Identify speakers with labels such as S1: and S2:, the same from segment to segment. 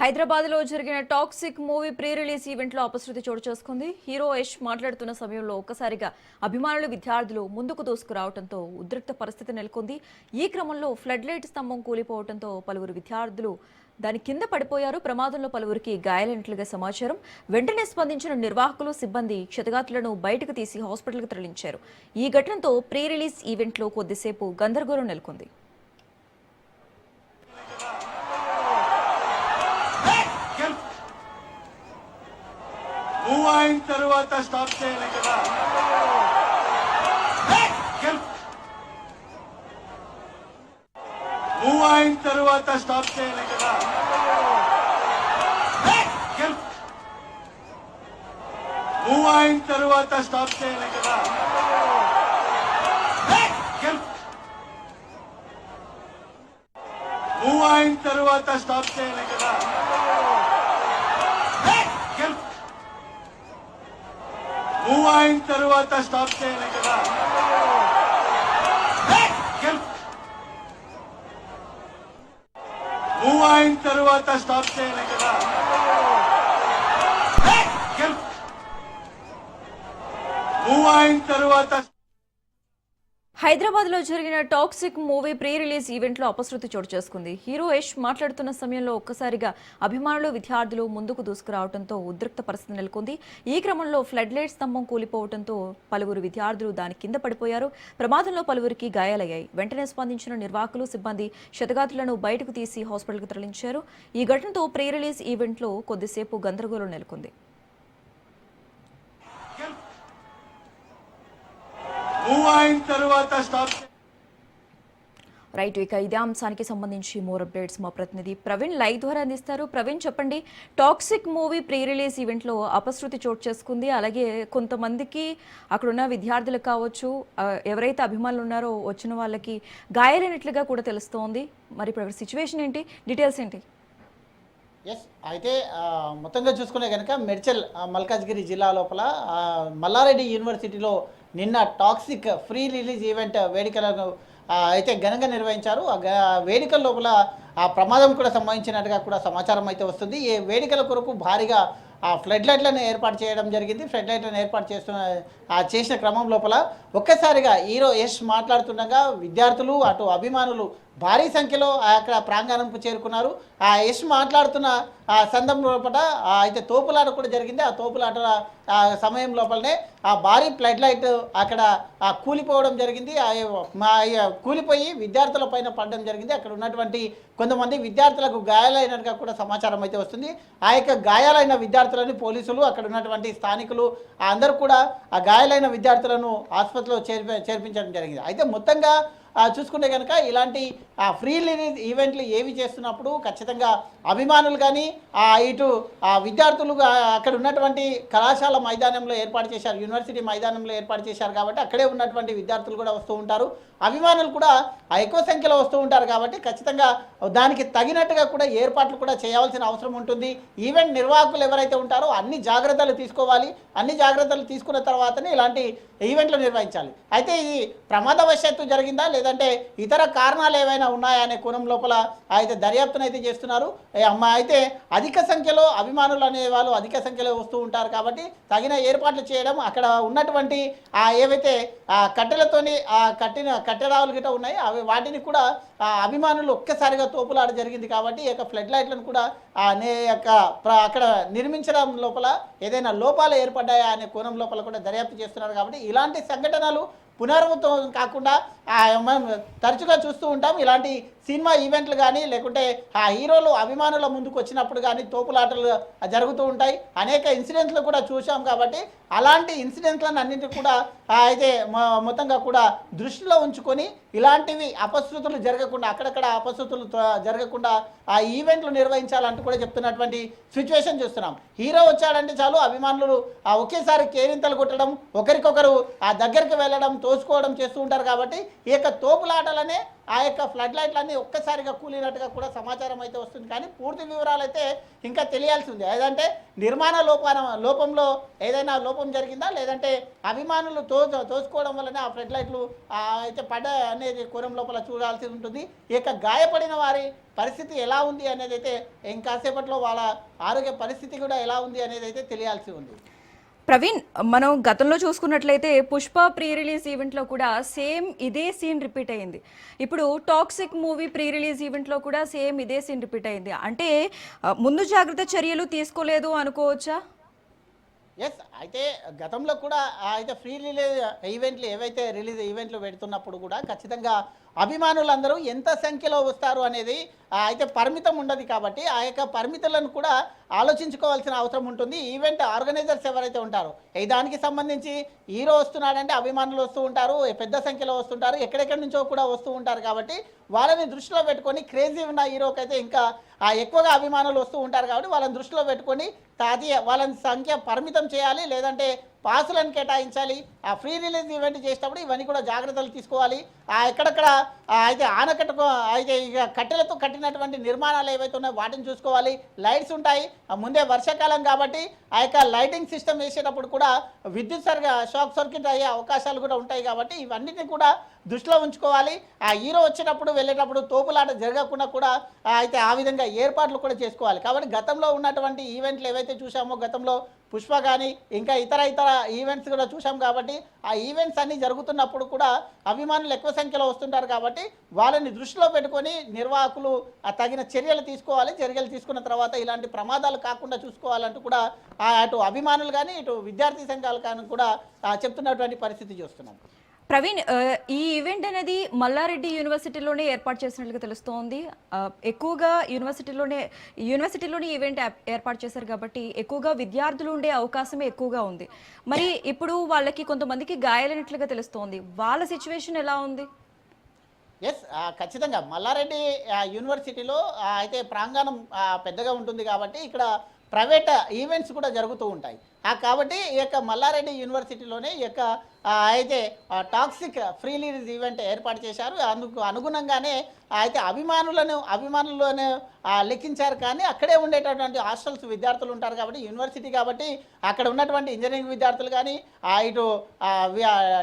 S1: హైదరాబాద్లో జరిగిన toxic movie pre release ఈవెంట్లో అపశృతి చోటు చేసుకుంది. హీరో యష్ మాట్లాడుతున్న సమయంలో ఒక్కసారిగా అభిమానులు విద్యార్థులు ముందుకు దూసుకురావడంతో ఉద్రిక్త పరిస్థితి నెలకొంది. ఈ క్రమంలో ఫ్లడ్ లైట్ స్తంభం కూలిపోవడంతో పలువురు విద్యార్థులు దాని కింద పడిపోయారు. ప్రమాదంలో పలువురికి గాయాలైనట్లుగా సమాచారం. వెంటనే స్పందించిన నిర్వాహకులు సిబ్బంది క్షతగాత్రులను బయటకు తీసి హాస్పిటల్కి తరలించారు. ఈ ఘటనతో ప్రీ రిలీజ్ ఈవెంట్లో కొద్దిసేపు గందరగోళం నెలకొంది.
S2: మూవ్ అయిన తర్వాత స్టాప్ చేయాలి కదా. మూవ్ అయిన తర్వాత స్టాప్ చేయాలి కదా. మూవ్ అయిన తర్వాత స్టాప్ చేయాలి కదా. మూవ్ అయిన తర్వాత స్టాప్ చేయాలి కదా. మూవ్ అయిన తర్వాత స్టాప్ చేయాలి కదా. మూవ్ అయిన తర్వాత స్టాప్ చేయాలి కదా. మూవ్ అయిన తర్వాత
S1: హైదరాబాద్లో జరిగిన టాక్సిక్ మూవీ ప్రీ రిలీజ్ ఈవెంట్లో అపశృతి చోటు చేసుకుంది. హీరో యష్ మాట్లాడుతున్న సమయంలో ఒక్కసారిగా అభిమానులు విద్యార్థులు ముందుకు దూసుకురావడంతో ఉద్రిక్త పరిస్థితి నెలకొంది. ఈ క్రమంలో ఫ్లడ్ లైట్ స్తంభం కూలిపోవడంతో పలువురు విద్యార్థులు దాని కింద పడిపోయారు. ప్రమాదంలో పలువురికి గాయాలయ్యాయి. వెంటనే స్పందించిన నిర్వాహకులు సిబ్బంది క్షతగాత్రులను బయటకు తీసి హాస్పిటల్కి తరలించారు. ఈ ఘటనతో ప్రీ రిలీజ్ ఈవెంట్లో కొద్దిసేపు గందరగోళం నెలకొంది. రైట్, ఇక ఇదే అంశానికి సంబంధించి మోర్ అప్డేట్స్ మా ప్రతినిధి ప్రవీణ్ లైవ్ ద్వారా అందిస్తారు. ప్రవీణ్, చెప్పండి, టాక్సిక్ మూవీ ప్రీ రిలీజ్ ఈవెంట్లో అపశృతి చోటు చేసుకుంది. అలాగే కొంతమందికి అక్కడున్న విద్యార్థులకు కావచ్చు, ఎవరైతే అభిమానులు ఉన్నారో వచ్చిన వాళ్ళకి గాయాలైనట్లుగా కూడా తెలుస్తోంది. మరి ఇప్పుడు సిచ్యువేషన్ ఏంటి, డీటెయిల్స్ ఏంటి?
S3: ఎస్, అయితే మొత్తంగా చూసుకునే కనుక మెడ్చల్ మల్కాజ్గిరి జిల్లా లోపల మల్లారెడ్డి యూనివర్సిటీలో నిన్న టాక్సిక్ ఫ్రీ రిలీజ్ ఈవెంట్ వేడుకలను అయితే ఘనంగా నిర్వహించారు. ఆ వేడుకల లోపల ఆ ప్రమాదం కూడా సంబంధించినట్టుగా కూడా సమాచారం అయితే వస్తుంది. ఈ వేడుకల కొరకు భారీగా ఫ్లడ్ లైట్లను ఏర్పాటు చేయడం జరిగింది. ఫ్లడ్ లైట్లను ఏర్పాటు చేసిన క్రమం లోపల ఒక్కసారిగా హీరో యష్ మాట్లాడుతుండగా విద్యార్థులు అటు అభిమానులు భారీ సంఖ్యలో అక్కడ ప్రాంగణంకు చేరుకున్నారు. ఆ యష్ మాట్లాడుతున్న సందర్భం లోపల అయితే తోపులాట కూడా జరిగింది. ఆ తోపులాట సమయం లోపలనే ఆ భారీ ఫ్లడ్ లైట్ అక్కడ కూలిపోవడం జరిగింది. కూలిపోయి విద్యార్థుల పైన పడడం జరిగింది. అక్కడ ఉన్నటువంటి కొంతమంది విద్యార్థులకు గాయాలైనట్టుగా కూడా సమాచారం అయితే వస్తుంది. ఆ యొక్క గాయాలైన విద్యార్థులని పోలీసులు, అక్కడ ఉన్నటువంటి స్థానికులు అందరూ కూడా ఆ గాయాలైన విద్యార్థులను ఆసుపత్రిలో చేర్పించడం జరిగింది. అయితే మొత్తంగా చూసుకుంటే కనుక ఇలాంటి ఫ్రీ రిలీజ్ ఈవెంట్లు ఏవి చేస్తున్నప్పుడు ఖచ్చితంగా అభిమానులు కానీ ఇటు విద్యార్థులు అక్కడ ఉన్నటువంటి కళాశాల మైదానంలో ఏర్పాటు చేశారు, యూనివర్సిటీ మైదానంలో ఏర్పాటు చేశారు కాబట్టి అక్కడే ఉన్నటువంటి విద్యార్థులు కూడా వస్తూ ఉంటారు. అభిమానులు కూడా ఎక్కువ సంఖ్యలో వస్తూ ఉంటారు కాబట్టి ఖచ్చితంగా దానికి తగినట్టుగా కూడా ఏర్పాట్లు కూడా చేయవలసిన అవసరం ఉంటుంది. ఈవెంట్ నిర్వాహకులు ఎవరైతే ఉంటారో అన్ని జాగ్రత్తలు తీసుకోవాలి. అన్ని జాగ్రత్తలు తీసుకున్న తర్వాతనే ఇలాంటి ఈవెంట్లు నిర్వహించాలి. అయితే ఇది ప్రమాదవశాత్తు జరిగిందా లేదంటే ఇతర కారణాలు ఏవైనా ఉన్నాయా అనే కోణం లోపల అయితే దర్యాప్తును అయితే చేస్తున్నారు. అయితే అధిక సంఖ్యలో అభిమానులు అనే వాళ్ళు అధిక సంఖ్యలో వస్తూ ఉంటారు కాబట్టి తగిన ఏర్పాట్లు చేయడం, అక్కడ ఉన్నటువంటి ఏవైతే కట్టెలతోని కట్టెరావులు గిట్ట ఉన్నాయి అవి వాటిని కూడా అభిమానులు ఒక్కసారిగా తోపులాట జరిగింది కాబట్టి ఈ యొక్క ఫ్లడ్ లైట్లను కూడా అక్కడ నిర్మించడం లోపల ఏదైనా లోపాలు ఏర్పడ్డాయా అనే కోణం లోపల కూడా దర్యాప్తు చేస్తున్నారు. కాబట్టి ఇలాంటి సంఘటనలు పునరావృతం కాకుండా మనం తరచుగా చూస్తూ ఉంటాం. ఇలాంటి సినిమా ఈవెంట్లు కానీ లేకుంటే ఆ హీరోలు అభిమానుల ముందుకు వచ్చినప్పుడు కానీ తోపులాటలు జరుగుతూ ఉంటాయి. అనేక ఇన్సిడెంట్లు కూడా చూసాం కాబట్టి అలాంటి ఇన్సిడెంట్లను అన్నింటినీ కూడా అయితే మొత్తంగా కూడా దృష్టిలో ఉంచుకొని ఇలాంటివి అపశృతులు జరగకుండా, అక్కడక్కడ అపశృతులు జరగకుండా ఆ ఈవెంట్లు నిర్వహించాలంటూ కూడా చెప్తున్నటువంటి సిచ్యువేషన్ చూస్తున్నాం. హీరో వచ్చాడంటే చాలు అభిమానులు ఒకేసారి కేరింతలు కొట్టడం, ఒకరికొకరు దగ్గరికి వెళ్ళడం, తోసుకోవడం చేస్తూ ఉంటారు కాబట్టి ఈ యొక్క తోపులాటలనే ఆ యొక్క ఫ్లడ్ లైట్లన్నీ ఒక్కసారిగా కూలినట్టుగా కూడా సమాచారం అయితే వస్తుంది. కానీ పూర్తి వివరాలు అయితే ఇంకా తెలియాల్సి ఉంది. ఏదంటే నిర్మాణ లోపంలో ఏదైనా లోపం జరిగిందా, లేదంటే అభిమానులు తోసుకోవడం వల్లనే ఆ ఫ్లడ్ లైట్లు అయితే పడ్డ అనేది కోణం లోపల చూడాల్సి ఉంటుంది. ఈ యొక్క గాయపడిన వారి పరిస్థితి ఎలా ఉంది అనేది అయితే ఇంకాసేపట్లో వాళ్ళ ఆరోగ్య పరిస్థితి కూడా ఎలా ఉంది అనేది అయితే తెలియాల్సి ఉంది.
S1: ప్రవీణ్, మనం గతంలో చూసుకున్నట్లయితే పుష్ప ప్రీ రిలీజ్ ఈవెంట్లో కూడా సేమ్ ఇదే సీన్ రిపీట్ అయింది. ఇప్పుడు టాక్సిక్ మూవీ ప్రీ రిలీజ్ ఈవెంట్లో కూడా సేమ్ ఇదే సీన్ రిపీట్ అయింది. అంటే ముందు జాగ్రత్త చర్యలు తీసుకోలేదు అనుకోవచ్చా?
S3: ఎస్, అయితే గతంలో కూడా అయితే ఫ్రీ రిలీజ్ ఈవెంట్లు ఏవైతే రిలీజ్ ఈవెంట్లు పెడుతున్నప్పుడు కూడా ఖచ్చితంగా అభిమానులందరూ ఎంత సంఖ్యలో వస్తారు అనేది అయితే పరిమితం ఉండదు. కాబట్టి ఆ యొక్క పరిమితులను కూడా ఆలోచించుకోవాల్సిన అవసరం ఉంటుంది. ఈవెంట్ ఆర్గనైజర్స్ ఎవరైతే ఉంటారో దానికి సంబంధించి హీరో వస్తున్నాడంటే అభిమానులు వస్తూ ఉంటారు, పెద్ద సంఖ్యలో వస్తుంటారు, ఎక్కడెక్కడి నుంచో కూడా వస్తూ ఉంటారు. కాబట్టి వాళ్ళని దృష్టిలో పెట్టుకొని క్రేజీ ఉన్న హీరోకి అయితే ఇంకా ఎక్కువగా అభిమానులు వస్తూ ఉంటారు. కాబట్టి వాళ్ళని దృష్టిలో పెట్టుకొని వాళ్ళని సంఖ్య పరిమితం చేయాలి, లేదంటే పాసులను కేటాయించాలి. ఆ ఫ్రీ రిలీజ్ ఈవెంట్ చేసేటప్పుడు ఇవన్నీ కూడా జాగ్రత్తలు తీసుకోవాలి. ఎక్కడెక్కడ అయితే ఆనకట్టుకు అయితే ఇక కట్టెలతో కట్టినటువంటి నిర్మాణాలు ఏవైతే ఉన్నాయో వాటిని చూసుకోవాలి. లైట్స్ ఉంటాయి, ముందే వర్షాకాలం కాబట్టి ఆ యొక్క లైటింగ్ సిస్టమ్ వేసేటప్పుడు కూడా విద్యుత్ షాక్ సర్క్యూట్ అయ్యే అవకాశాలు కూడా ఉంటాయి. కాబట్టి ఇవన్నిటిని కూడా దృష్టిలో ఉంచుకోవాలి. ఆ హీరో వచ్చేటప్పుడు వెళ్ళేటప్పుడు తోపులాట జరగకుండా కూడా అయితే ఆ విధంగా ఏర్పాట్లు కూడా చేసుకోవాలి. కాబట్టి గతంలో ఉన్నటువంటి ఈవెంట్లు ఏవైతే చూసామో, గతంలో పుష్ప కానీ ఇంకా ఇతర ఈవెంట్స్ కూడా చూసాం. కాబట్టి ఆ ఈవెంట్స్ అన్నీ జరుగుతున్నప్పుడు కూడా అభిమానులు ఎక్కువ సంఖ్యలో వస్తుంటారు. కాబట్టి వాళ్ళని దృష్టిలో పెట్టుకొని నిర్వాహకులు తగిన చర్యలు తీసుకోవాలి. చర్యలు తీసుకున్న తర్వాత ఇలాంటి ప్రమాదాలు కాకుండా చూసుకోవాలంటూ కూడా అటు అభిమానులు కానీ ఇటు విద్యార్థి సంఘాలు కానీ కూడా చెప్తున్నటువంటి పరిస్థితి చూస్తున్నాం.
S1: ప్రవీణ్, ఈ ఈవెంట్ అనేది మల్లారెడ్డి యూనివర్సిటీలోనే ఏర్పాటు చేసినట్లుగా తెలుస్తోంది. ఎక్కువగా యూనివర్సిటీలోనే ఈవెంట్ ఏర్పాటు చేశారు కాబట్టి ఎక్కువగా విద్యార్థులు ఉండే అవకాశమే ఎక్కువగా ఉంది. మరి ఇప్పుడు వాళ్ళకి కొంతమందికి గాయాలైనట్లుగా తెలుస్తోంది. వాళ్ళ సిచ్యువేషన్ ఎలా ఉంది?
S3: ఎస్, ఖచ్చితంగా మల్లారెడ్డి యూనివర్సిటీలో అయితే ప్రాంగణం పెద్దగా ఉంటుంది. కాబట్టి ఇక్కడ ప్రైవేట్ ఈవెంట్స్ కూడా జరుగుతూ ఉంటాయి. కాబట్టి ఈ యొక్క మల్లారెడ్డి యూనివర్సిటీలోనే ఈ యొక్క అయితే టాక్సిక్ ఫ్రీ రిలీజ్ ఈవెంట్ ఏర్పాటు చేశారు. అందుకు అనుగుణంగానే అయితే అభిమానులను లెక్కించారు. కానీ అక్కడే ఉండేటటువంటి హాస్టల్స్ విద్యార్థులు ఉంటారు. కాబట్టి యూనివర్సిటీ కాబట్టి అక్కడ ఉన్నటువంటి ఇంజనీరింగ్ విద్యార్థులు కానీ ఇటు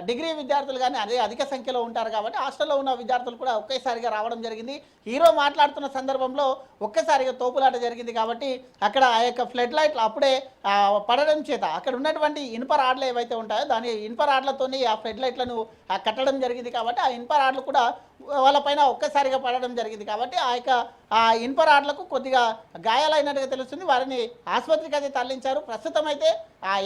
S3: డిగ్రీ విద్యార్థులు కానీ అధిక సంఖ్యలో ఉంటారు. కాబట్టి హాస్టల్లో ఉన్న విద్యార్థులు కూడా ఒకేసారిగా రావడం జరిగింది. హీరో మాట్లాడుతున్న సందర్భంలో ఒక్కసారిగా తోపులాట జరిగింది. కాబట్టి అక్కడ ఆ యొక్క ఫ్లడ్ లైట్లు అప్పుడే పడడం చేత అక్కడ ఉన్నటువంటి ఇనుప రాడ్లు ఏవైతే ఉంటాయో దాని ఇనుప రాడ్లతోని ఆ ఫ్లడ్ లైట్లను కట్టడం జరిగింది. కాబట్టి ఆ ఇనుప రాడ్లు కూడా వాళ్ళపైన ఒక్కసారిగా పడడం జరిగింది. కాబట్టి ఆ యొక్క ఇనుప రాడ్లకు కొద్దిగా గాయాలైనట్టుగా తెలుస్తుంది. వారిని ఆసుపత్రికి అయితే తరలించారు. ప్రస్తుతం అయితే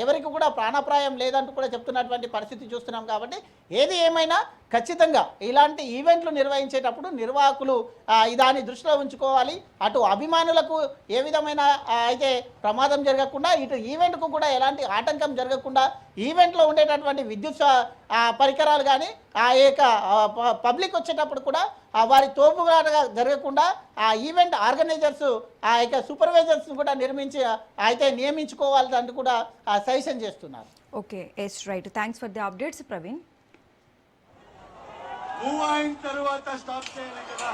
S3: ఎవరికి కూడా ప్రాణాపాయం లేదంటూ కూడా చెప్తున్నటువంటి పరిస్థితి చూస్తున్నాం. కాబట్టి ఏది ఏమైనా ఖచ్చితంగా ఇలాంటి ఈవెంట్లు నిర్వహించేటప్పుడు నిర్వాహకులు దాన్ని దృష్టిలో ఉంచుకోవాలి. అటు అభిమానులకు ఏ విధమైన అయితే ప్రమాదం జరగకుండా, ఇటు ఈవెంట్కు కూడా ఎలాంటి ఆటంకం జరగకుండా, ఈవెంట్లో ఉండేటటువంటి విద్యుత్ పరికరాలు కానీ ఆ యొక్క పబ్లిక్ వచ్చేటప్పుడు కూడా వారి తోపుగా జరగకుండా ఆ ఈవెంట్ ఆర్గనైజర్స్ ఆ యొక్క సూపర్వైజర్స్ని కూడా నియమించుకోవాలంటూ కూడా సజెషన్ చేస్తున్నారు.
S1: Okay, yes, right. Thanks for the updates Praveen.
S2: Move అయిన తర్వాత స్టాప్ చేయాలి కదా.